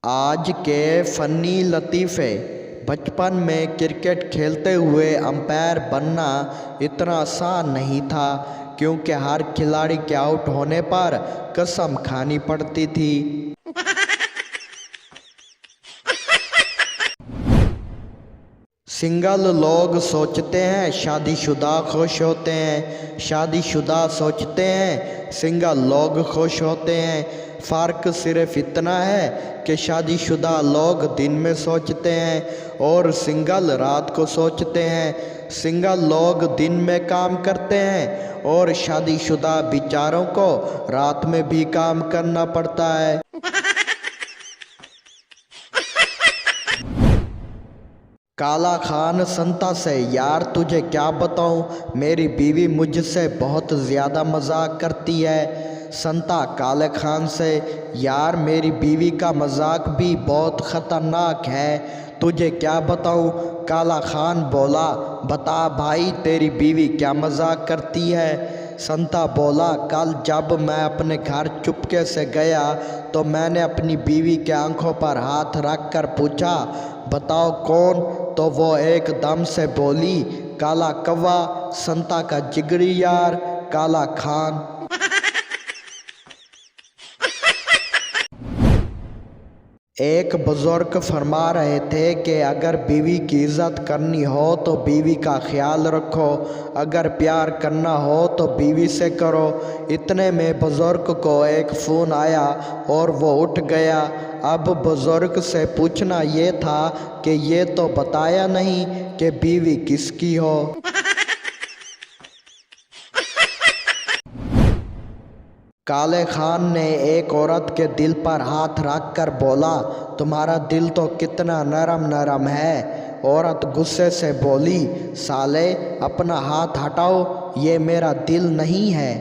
आज के फ़नी लतीफ़े। बचपन में क्रिकेट खेलते हुए अंपायर बनना इतना आसान नहीं था, क्योंकि हर खिलाड़ी के आउट होने पर कसम खानी पड़ती थी। सिंगल लोग सोचते हैं शादीशुदा खुश होते हैं, शादीशुदा सोचते हैं सिंगल लोग खुश होते हैं। फ़र्क सिर्फ इतना है कि शादीशुदा लोग दिन में सोचते हैं और सिंगल रात को सोचते हैं। सिंगल लोग दिन में काम करते हैं और शादीशुदा बेचारों को रात में भी काम करना पड़ता है। काला खान संता से, यार तुझे क्या बताऊं, मेरी बीवी मुझसे बहुत ज़्यादा मजाक करती है। संता काले खान से, यार मेरी बीवी का मजाक भी बहुत ख़तरनाक है, तुझे क्या बताऊं। काला खान बोला, बता भाई तेरी बीवी क्या मजाक करती है। संता बोला, कल जब मैं अपने घर चुपके से गया तो मैंने अपनी बीवी के आंखों पर हाथ रख कर पूछा, बताओ कौन। तो वो एकदम से बोली, काला कौवा, संता का जिगरी यार काला खान। एक बुजुर्ग फरमा रहे थे कि अगर बीवी की इज़्ज़त करनी हो तो बीवी का ख्याल रखो, अगर प्यार करना हो तो बीवी से करो। इतने में बुजुर्ग को एक फ़ोन आया और वो उठ गया। अब बुजुर्ग से पूछना ये था कि ये तो बताया नहीं कि बीवी किसकी हो। काले खान ने एक औरत के दिल पर हाथ रख कर बोला, तुम्हारा दिल तो कितना नरम नरम है। औरत गुस्से से बोली, साले अपना हाथ हटाओ, ये मेरा दिल नहीं है।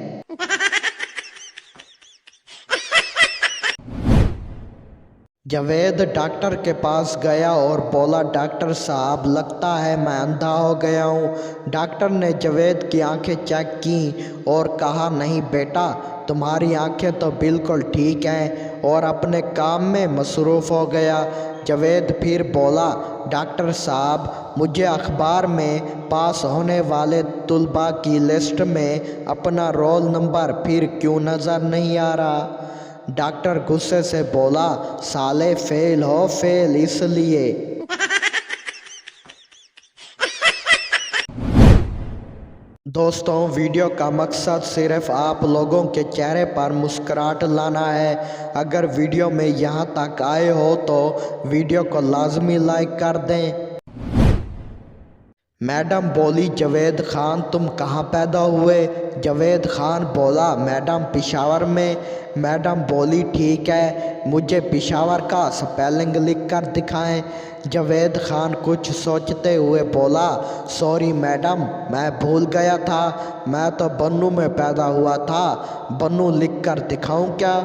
जावेद डॉक्टर के पास गया और बोला, डॉक्टर साहब लगता है मैं अंधा हो गया हूँ। डॉक्टर ने जावेद की आंखें चेक की और कहा, नहीं बेटा, तुम्हारी आंखें तो बिल्कुल ठीक हैं, और अपने काम में मसरूफ़ हो गया। जावेद फिर बोला, डॉक्टर साहब मुझे अखबार में पास होने वाले तुलबा की लिस्ट में अपना रोल नंबर फिर क्यों नज़र नहीं आ रहा। डॉक्टर गुस्से से बोला, साले फेल हो फेल इसलिए। दोस्तों, वीडियो का मकसद सिर्फ आप लोगों के चेहरे पर मुस्कुराहट लाना है। अगर वीडियो में यहाँ तक आए हो तो वीडियो को लाजमी लाइक कर दें। मैडम बोली, जावेद खान तुम कहाँ पैदा हुए। जावेद खान बोला, मैडम पेशावर में। मैडम बोली, ठीक है, मुझे पेशावर का स्पेलिंग लिख कर दिखाएं। जावेद खान कुछ सोचते हुए बोला, सॉरी मैडम, मैं भूल गया था, मैं तो बन्नू में पैदा हुआ था, बन्नू लिख कर दिखाऊं क्या।